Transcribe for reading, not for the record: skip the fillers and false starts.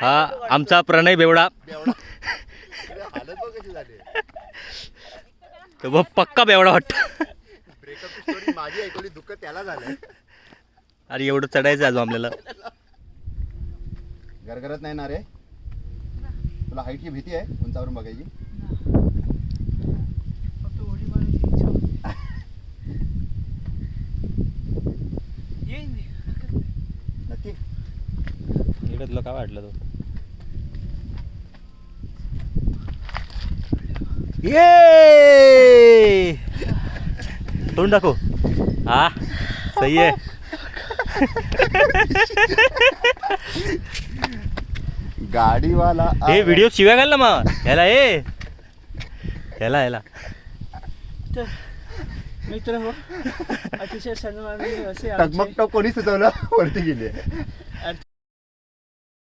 हा आमचा प्रणय बेवडा. तो पक्का बेवडा वाटतं. माझी ऐकवली दुःख त्याला झालंय. अरे एवढं चढायचं अजून आपल्याला. गरगरत नाही ना रे तुला हाईटची भीती आहे उंचावरून बघायची. फक्त उडी मारायची इच्छा होती. येईन मी. नक्की इकडे तुला काय वाटलं तो. ये तोंड दाखव. हा सही आहे. गाडीवाला हे व्हिडिओ शिव्या घाल ना मग ह्याला. ह्याला तर मित्र हो अतिशय सन्माननीय असे टकमक कोणी सुचवलं वरती गेले. आमचे